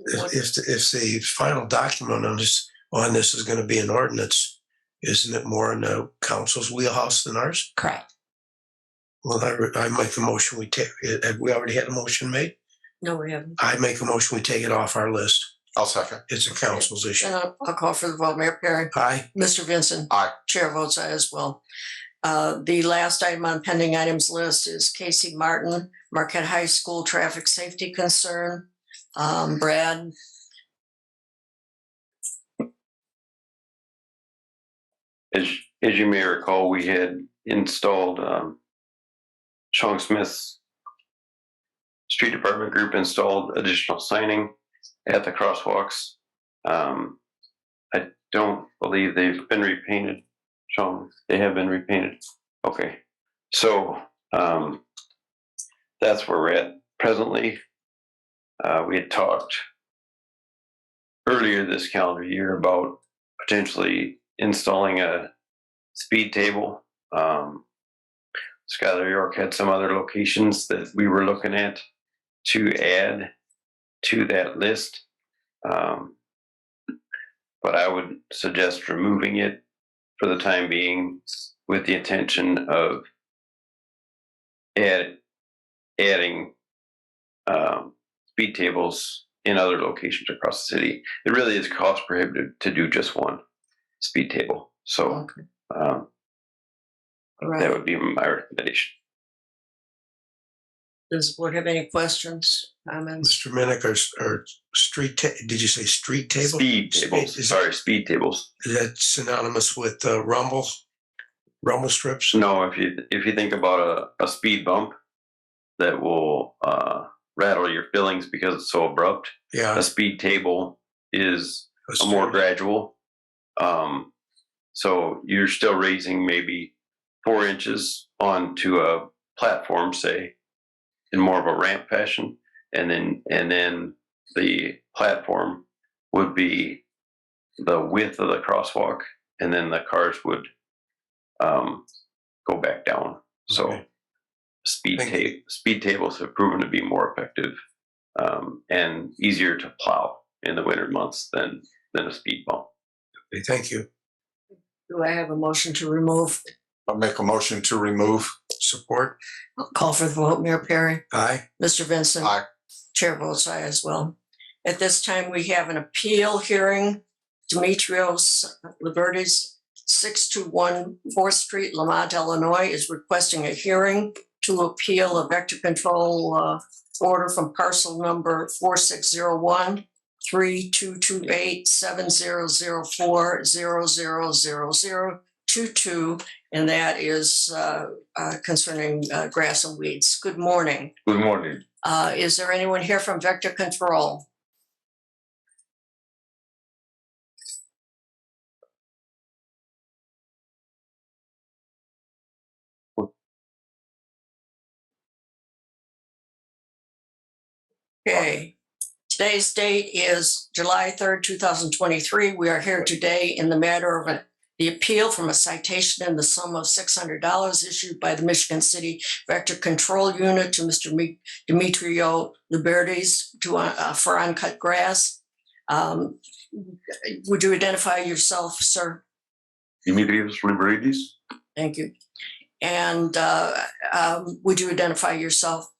If the final document on this is going to be an ordinance, isn't it more in the council's wheelhouse than ours? Correct. Well, I make a motion, we take, have we already had a motion made? No, we haven't. I make a motion, we take it off our list. I'll second. It's a council's issue. Then I'll call for the vote, Mayor Perry. Aye. Mr. Vincent. Aye. Chair votes aye as well. The last item on pending items list is Casey Martin, Marquette High School traffic safety concern. Brad, As you may recall, we had installed Sean Smith's street department group installed additional signing at the crosswalks. I don't believe they've been repainted. Sean, they have been repainted. Okay, so that's where we're at presently. We had talked earlier this calendar year about potentially installing a speed table. Skylar York had some other locations that we were looking at to add to that list. But I would suggest removing it for the time being, with the intention of adding speed tables in other locations across the city. It really is cost prohibitive to do just one speed table. So all that right. would be my recommendation. Does the board have any questions, comments? Mr. Minnick, or did you say street table? Speed tables. Speed tables. Is that synonymous with rumble strips? No, if you think about a speed bump that will rattle your feelings because it's so abrupt, Yeah. a speed table is a more gradual. So you're still raising maybe 4 inches onto a platform, say, in more of a ramp fashion, and then the platform would be the width of the crosswalk, and then the cars would go back down. So Okay. speed tables have proven to be more effective and easier to plow in the winter months than a speed bump. Okay, thank you. Do I have a motion to remove? I'll make a motion to remove. Support? I'll call for the vote. Mayor Perry, Aye. Mr. Vincent. Aye. Chair votes aye as well. At this time, we have an appeal hearing. Demetrios Liberties, 621 4th Street, Lamont, Illinois, is requesting a hearing to appeal a vector control order from parcel number 4601 3228 7004 000022, and that is concerning grass and weeds. Good morning. Good morning. Is there anyone here from Vector Control? Okay. Today's date is July 3rd, 2023. We are here today in the matter of the appeal from a citation in the sum of $600 issued by the Michigan City Vector Control Unit to Mr. Demetrio Liberties for uncut grass. Would you identify yourself, sir? Dimitrios Liberidis. Thank you. And would you identify yourself?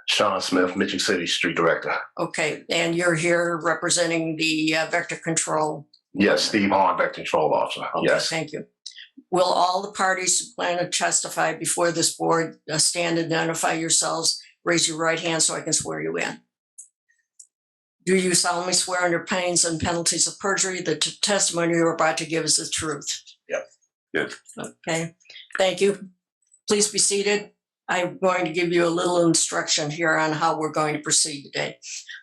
Sean Smith, Michigan City Street Director. Okay, and you're here representing the Vector Control? Yes, Steve Hahn, Vector Control Officer. Okay, Yes. thank you. Will all the parties who plan to testify before this board stand and identify yourselves? Raise your right hand so I can swear you in. Do you solemnly swear under pains and penalties of perjury that the testimony you are about to give is the truth? Yep. Yes. Okay, thank you. Please be seated. I'm going to give you a little instruction here on how we're going to proceed today.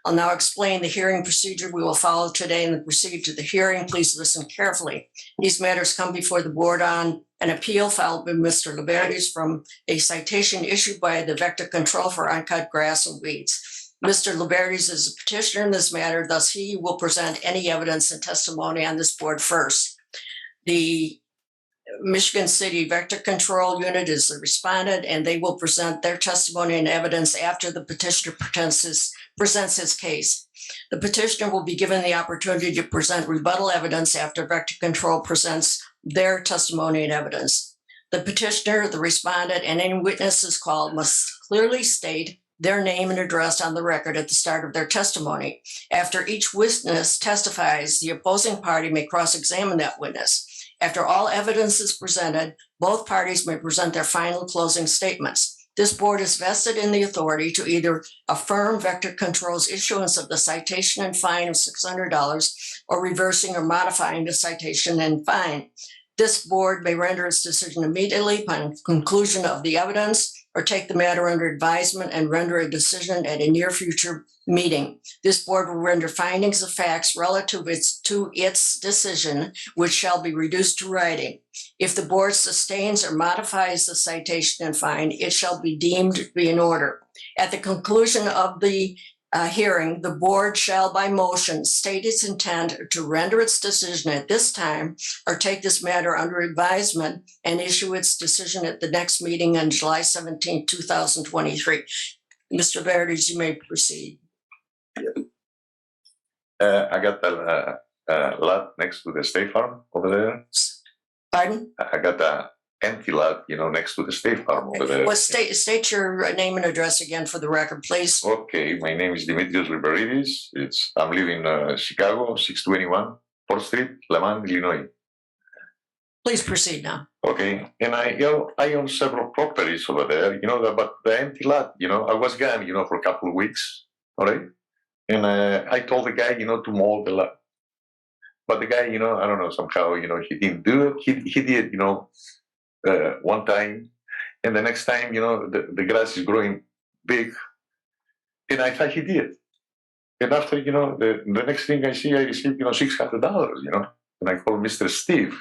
I'll now explain the hearing procedure we will follow today and proceed to the hearing. Please listen carefully. These matters come before the board on an appeal filed by Mr. Liberties from a citation issued by the Vector Control for uncut grass and weeds. Mr. Liberties is a petitioner in this matter, thus he will present any evidence and testimony on this board first. The Michigan City Vector Control Unit is the respondent, and they will present their testimony and evidence after the petitioner presents his case. The petitioner will be given the opportunity to present rebuttal evidence after Vector Control presents their testimony and evidence. The petitioner, the respondent, and any witnesses called must clearly state their name and address on the record at the start of their testimony. After each witness testifies, the opposing party may cross-examine that witness. After all evidence is presented, both parties may present their final closing statements. This board is vested in the authority to either affirm Vector Control's issuance of the citation and fine of $600 or reversing or modifying the citation and fine. This board may render its decision immediately upon conclusion of the evidence or take the matter under advisement and render a decision at a near future meeting. This board will render findings of facts relative to its decision, which shall be reduced to writing. If the board sustains or modifies the citation and fine, it shall be deemed to be in order. At the conclusion of the hearing, the board shall by motion state its intent to render its decision at this time or take this matter under advisement and issue its decision at the next meeting on July 17, 2023. Mr. Verdes, you may proceed. I got a lot next to the State Farm over there. Pardon? I got a empty lot, next to the State Farm over there. Well, state your name and address again for the record, please. Okay, my name is Dimitrios Liberidis. I'm living in Chicago, 621 4th Street, Lamont, Illinois. Please proceed now. Okay, and I own several properties over there, but the empty lot, I was gone, for a couple of weeks, all right? And I told the guy, to mow the lot. But the guy, I don't know, somehow, he didn't do it. He did, one time. And the next time, the grass is growing big. And I thought he did. And after, the next thing I see, I received, $600, And I called Mr. Steve,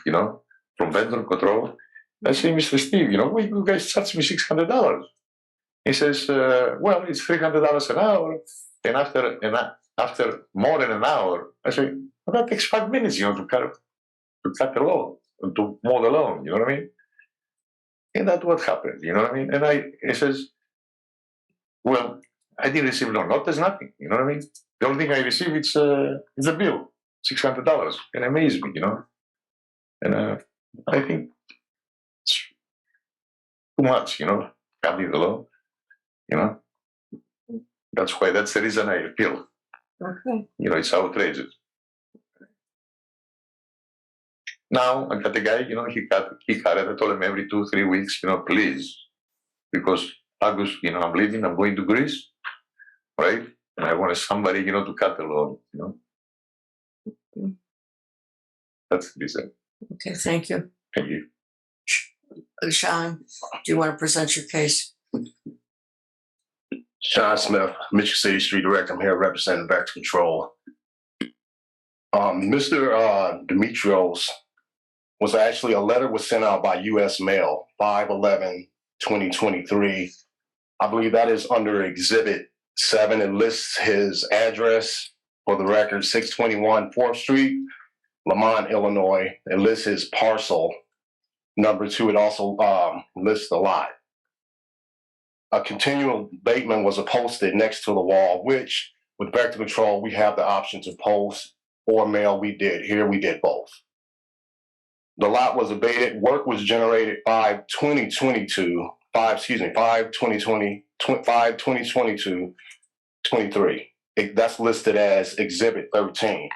from Vendor Control. I say, Mr. Steve, why you guys charge me $600? He says, well, it's $300 an hour. And after more than an hour, I say, well, that takes 5 minutes, to cut the lawn, to mow the lawn, you know what I mean? And that's what happened, you know what I mean? And he says, well, I didn't receive no notice, nothing, you know what I mean? The only thing I received is a bill, $600. And it amazed me, And I think it's too much, cutting the law, That's the reason I appeal. Okay. It's outrageous. Now I got the guy, he cut it. I told him every 2-3 weeks, please, because August, I'm leaving, I'm going to Greece, right? And I wanted somebody, to cut the lawn, That's the reason. Okay, thank you. Thank you. Sean, do you want to present your case? Sean Smith, Michigan City Street Director. I'm here representing Vector Control. Mr. Demetrios was actually a letter was sent out by U.S. Mail, 5/11/2023. I believe that is under Exhibit 7. It lists his address for the record, 621 4th Street, Lamont, Illinois. It lists his parcel number 2. It also lists the lot. A continual abatement was posted next to the wall, which with Vector Control, we have the option to post or mail. We did. Here we did both. The lot was abated. Work was generated 5/2022, 5/2022/23. That's listed as Exhibit 13.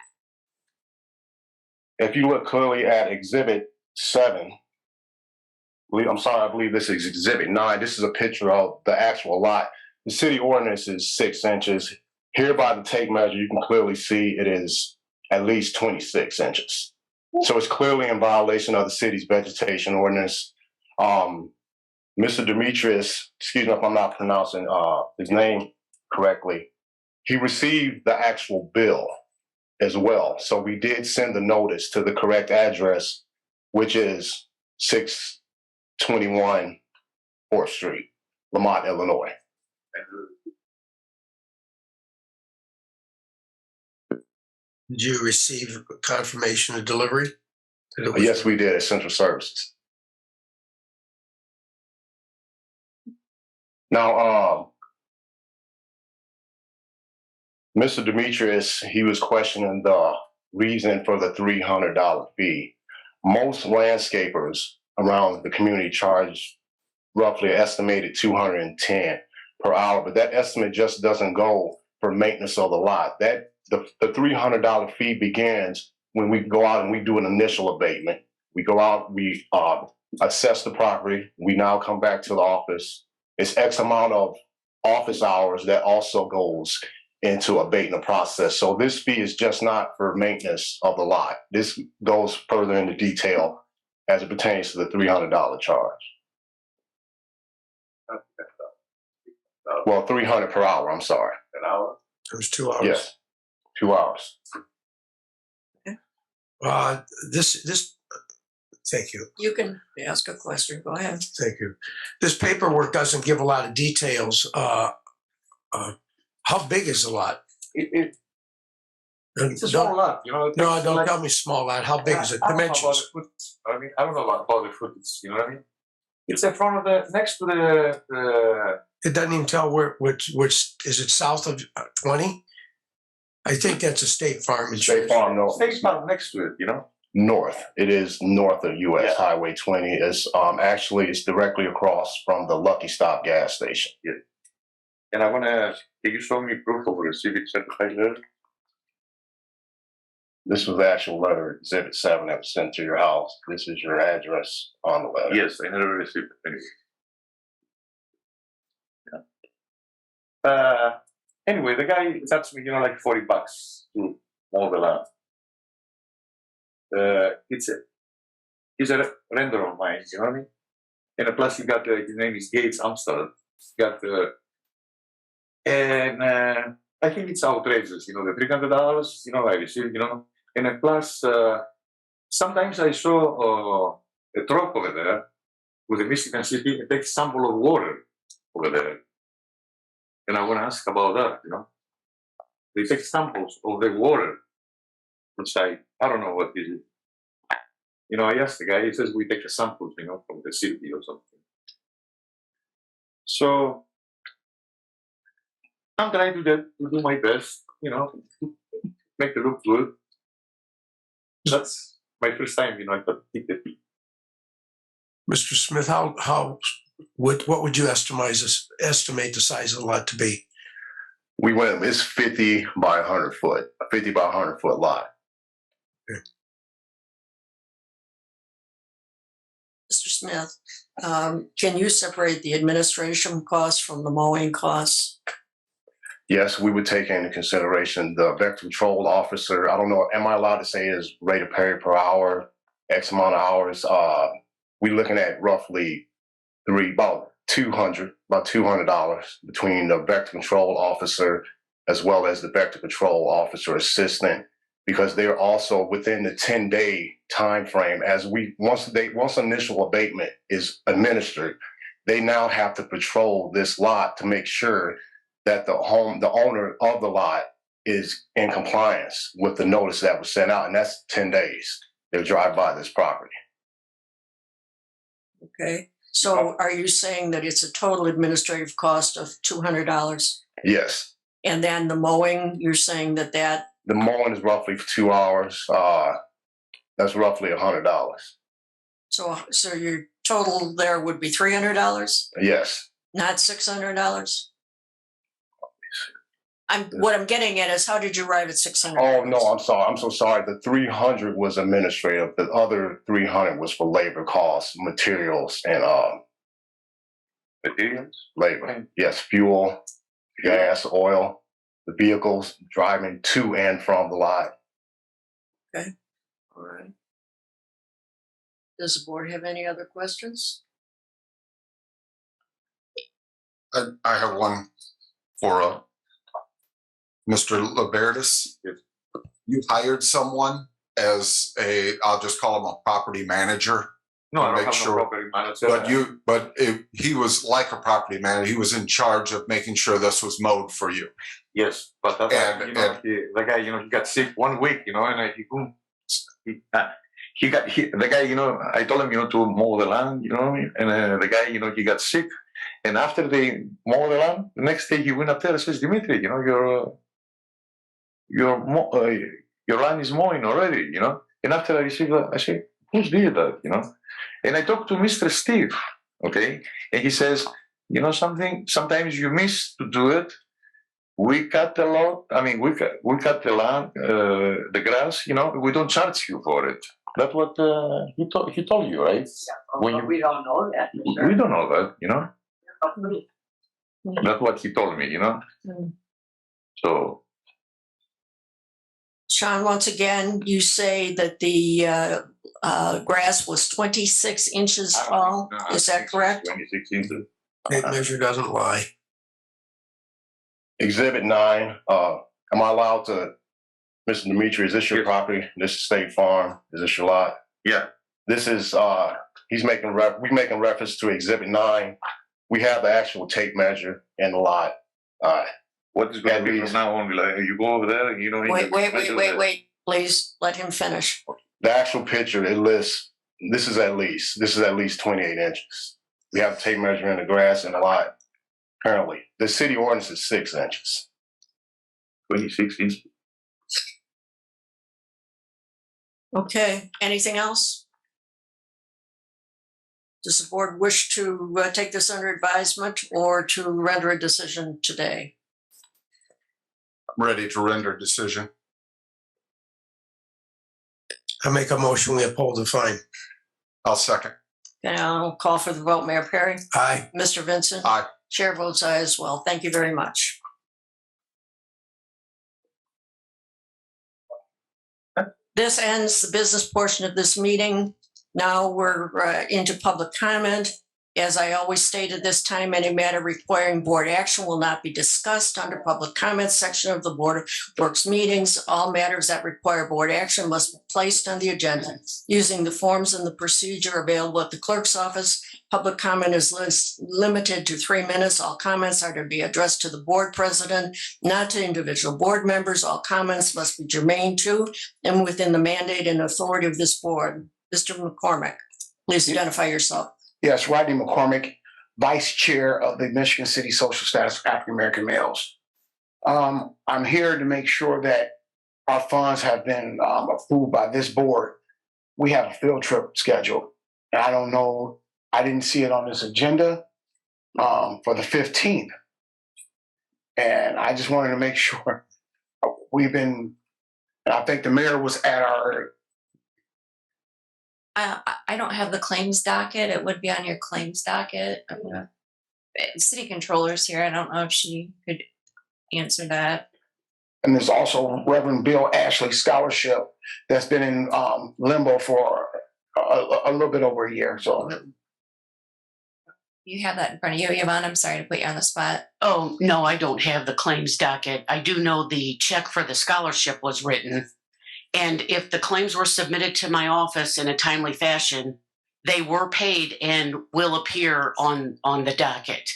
If you look clearly at Exhibit 7, I believe this is Exhibit 9. This is a picture of the actual lot. The city ordinance is 6 inches. Here by the tape measure, you can clearly see it is at least 26 inches. So it's clearly in violation of the city's vegetation ordinance. Mr. Demetrius, excuse me if I'm not pronouncing his name correctly, he received the actual bill as well. So we did send the notice to the correct address, which is 621 4th Street, Lamont, Illinois. Did you receive confirmation of delivery? Yes, we did at Central Services. Now, Mr. Demetrius, he was questioning the reason for the $300 fee. Most landscapers around the community charge roughly an estimated $210 per hour, but that estimate just doesn't go for maintenance of the lot. The $300 fee begins when we go out and we do an initial abatement. We go out, we assess the property. We now come back to the office. It's X amount of office hours that also goes into abating the process. So this fee is just not for maintenance of the lot. This goes further into detail as it pertains to the $300 charge. Well, $300 per hour, I'm sorry. An hour? It was 2 hours. Yes, 2 hours. Thank you. You can ask a question. Go ahead. Thank you. This paperwork doesn't give a lot of details. How big is the lot? It's a small lot, No, don't tell me small lot. How big is it? I don't know about Dimensions. the footage. I don't know about the footage, you know what I mean? It's in front of next to the It doesn't even tell which is it south of 20? I think that's a State Farm. State Farm, no. State Farm next to it, North. It is north of US Yeah. Highway 20. It's actually it's directly across from the Lucky Stop gas station. And I wanna, can you show me proof of a receipt certified letter? This was the actual letter, Exhibit 7, that was sent to your house. This is your address on the letter. Yes, I never received it anyway. Yeah. Anyway, the guy charged me, like $40 to mow the land. He's a renter of mine, you know what I mean? And plus he got, his name is Gates Amsterdam. And I think it's outrageous, the $300, I received, and then plus, sometimes I saw a truck over there, with the Michigan City and take sample of water over there. And I want to ask about that, you know. They take samples of the water inside. I don't know what is it. You know, I asked the guy, he says we take the samples, you know, from the city or something. So I'm trying to do my best, you know, to make it look good. That's my first time, you know, I take the fee. Mr. Smith, what would you estimate the size of the lot to be? We went, it's 50 by 100 foot, a 50 by 100 foot lot. Mr. Smith, can you separate the administration costs from the mowing costs? Yes, we would take into consideration the vector control officer. I don't know, am I allowed to say his rate of pay per hour, X amount of hours? We're looking at roughly about $200 between the vector control officer as well as the vector control officer assistant, because they're also within the 10-day time frame. As once initial abatement is administered, they now have to patrol this lot to make sure that the owner of the lot is in compliance with the notice that was sent out, and that's 10 days. They'll drive by this property. Okay, so are you saying that it's a total administrative cost of $200? Yes. And then the mowing, you're saying that the mowing is roughly 2 hours. That's roughly $100. So your total there would be $300? Yes. Not $600? What I'm getting at is, how did you arrive at $600? Oh no, I'm sorry. I'm so sorry. The 300 was administrative. The other 300 was for labor costs, materials, and materials, labor. Yes, fuel, gas, oil, the vehicles driving to and from the lot. Okay. All right. Does the board have any other questions? I have one for Mr. Libertis. You hired someone as I'll just call him a property manager. No, I don't make have sure. no property manager. But he was like a property manager. He was in charge of making sure this was mowed for you. Yes, but that's the guy, you know, he got sick 1 week, you know, and the guy, you know, I told him, you know, to mow the land, you know, and the guy, you know, he got sick, and after they mow the land, the next day he went up there and says, Dimitri, you know, your land is mowing already, you know, and after I received that, I say, who's did that, you know, and I talked to Mr. Steve, okay, and he says, you know something, sometimes you miss to do it. We cut a lot. I mean, we cut the land, the grass. You know, we don't charge you for it. That's what he told you, right? Yeah, we don't know that. Sure. We don't know that, you know. That's what he told me, you know. So, Sean, once again, you say that the grass was 26 inches tall. Is that correct? 26 inches. Tape measure doesn't lie. Exhibit 9. Am I allowed to, Mr. Dimitri, is this your property? This is State Farm? Is this your lot? Yeah. This is, we're making reference to Exhibit 9. We have the actual tape measure in the lot. What is going to be from now on? Like, you go over there and, you know. Wait. Please let him finish. The actual picture, it lists, this is at least 28 inches. We have tape measure in the grass in the lot. Currently, the city ordinance is 6 inches. 26 inches. Okay, anything else? Does the board wish to take this under advisement or to render a decision today? I'm ready to render a decision. I make a motion, we uphold the fine. I'll second. And I'll call for the vote. Mayor Perry? Aye. Mr. Vincent? Aye. Chair votes aye as well. Thank you very much. This ends the business portion of this meeting. Now we're into public comment. As I always state at this time, any matter requiring board action will not be discussed under public comments section of the Board of Works meetings. All matters that require board action must be placed on the agenda using the forms and the procedure available at the clerk's office. Public comment is limited to 3 minutes. All comments are to be addressed to the board president, not to individual board members. All comments must be germane to and within the mandate and authority of this board. Mr. McCormick, please identify yourself. Yes, Rodney McCormick, Vice Chair of the Michigan City Social Status of African American Males. I'm here to make sure that our funds have been approved by this board. We have a field trip scheduled. And I don't know, I didn't see it on this agenda for the 15th. And I just wanted to make sure and I think the mayor was at our. I don't have the claims docket. It would be on your claims docket. City controller's here. I don't know if she could answer that. And there's also Reverend Bill Ashley Scholarship that's been in limbo for a little bit over a year. So You have that in front of you, Yvonne. I'm sorry to put you on the spot. Oh, no, I don't have the claims docket. I do know the check for the scholarship was written. And if the claims were submitted to my office in a timely fashion, they were paid and will appear on the docket.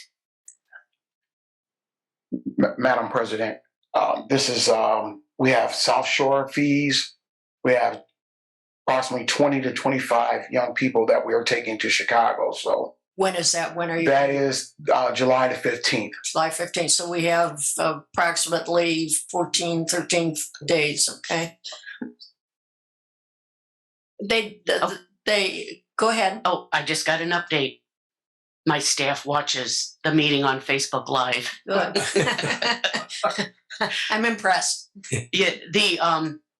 Madam President, this is, we have South Shore fees. We have approximately 20 to 25 young people that we are taking to Chicago. So when is that? When are you? That is July the 15th. July 15th. So we have approximately 13 days. Okay. They go ahead. Oh, I just got an update. My staff watches the meeting on Facebook Live. Good. I'm impressed. Yeah,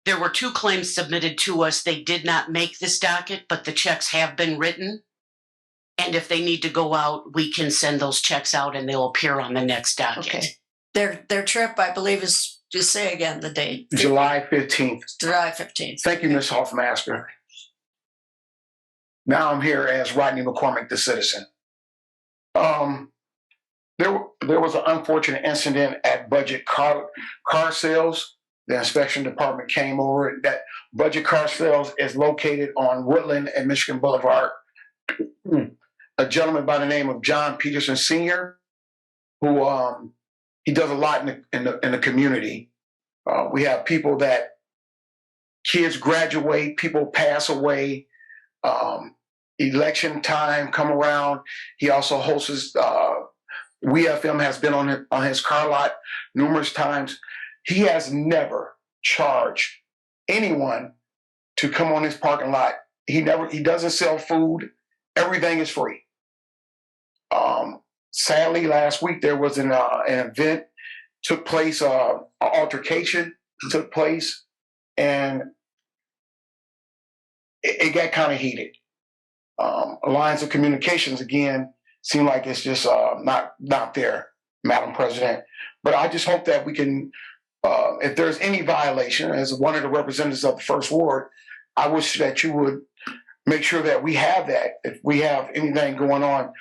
there were 2 claims submitted to us. They did not make this docket, but the checks have been written. And if they need to go out, we can send those checks out and they'll appear on the next docket. Okay. Their trip, I believe, is, just say again the date. July 15th. July 15th. Thank you, Ms. Hoffmaster. Now I'm here as Rodney McCormick, the citizen. There was an unfortunate incident at Budget car sales. The inspection department came over. That Budget car sales is located on Woodland and Michigan Boulevard. A gentleman by the name of John Peterson Sr., who he does a lot in the community. We have people that kids graduate, people pass away. Election time come around. He also hosts WeFM has been on his car lot numerous times. He has never charged anyone to come on his parking lot. He doesn't sell food. Everything is free. Sadly, last week there was an event took place, an altercation took place, and it got kind of heated. Lines of communications again seem like it's just not there, Madam President. But I just hope that we can, if there's any violation, as one of the representatives of the First Ward, I wish that you would make sure that we have that. If we have anything going on,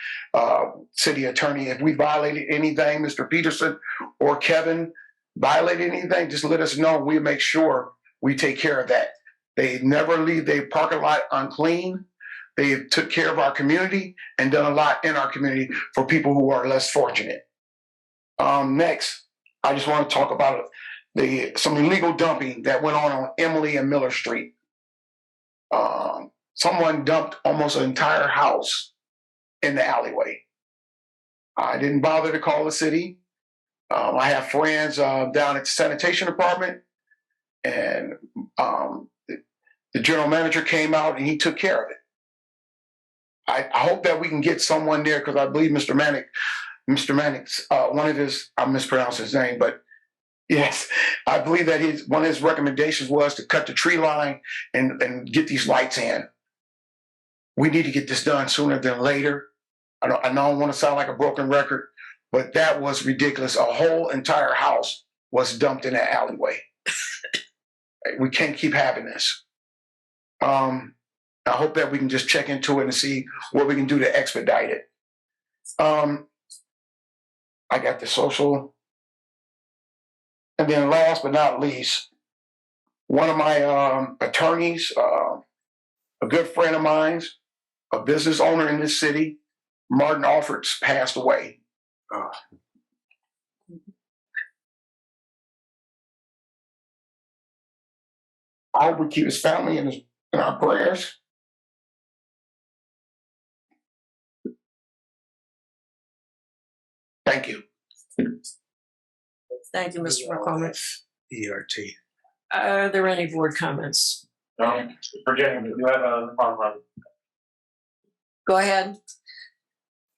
City Attorney, if we violated anything, Mr. Peterson or Kevin violated anything, just let us know. We'll make sure we take care of that. They never leave their parking lot unclean. They took care of our community and done a lot in our community for people who are less fortunate. Next, I just want to talk about some illegal dumping that went on Emily and Miller Street. Someone dumped almost an entire house in the alleyway. I didn't bother to call the city. I have friends down at the sanitation department, and the general manager came out and he took care of it. I hope that we can get someone there, because I believe Mr. Manick's one of his, I mispronounced his name, but yes, I believe that one of his recommendations was to cut the tree line and get these lights in. We need to get this done sooner than later. I don't want to sound like a broken record, but that was ridiculous. A whole entire house was dumped in that alleyway. We can't keep having this. I hope that we can just check into it and see what we can do to expedite it. I got the social. And then last but not least, one of my attorneys, a good friend of mine, a business owner in this city, Martin Alfords, passed away. I hope we keep his family in our prayers. Thank you. Thank you, Mr. McCormick. ERT. Are there any board comments? Virginia, do you have a problem? Go ahead.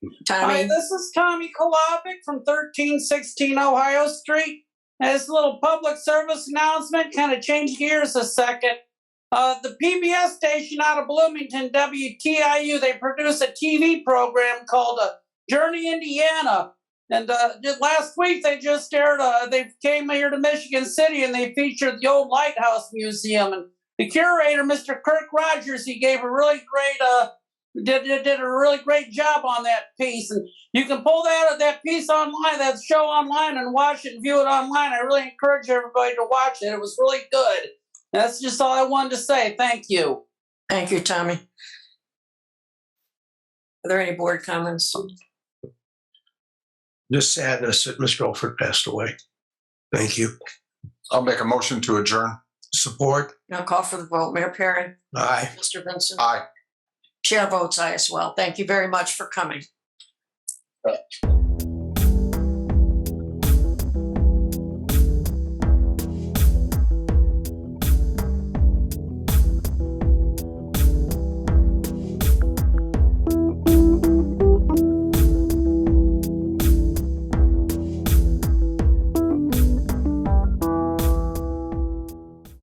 Hi, Tommy, this is Tommy Kolovic from 1316 Ohio Street. As a little public service announcement, kind of change gears a second. The PBS station out of Bloomington, WTIU, they produce a TV program called Journey Indiana. And last week they just aired, they came here to Michigan City and they featured the old Lighthouse Museum. And the curator, Mr. Kirk Rogers, he gave a really great, did a really great job on that piece. And you can pull that piece online, that show online, and watch it and view it online. I really encourage everybody to watch it. It was really good. That's just all I wanted to say. Thank you. thank you, Tommy. Are there any board comments? Just sadness that Mr. Alford passed away. Thank you. I'll make a motion to adjourn. Support? Now call for the vote. Mayor Perry? Aye. Mr. Vincent? Aye. Chair votes aye as well. Thank you very much for coming.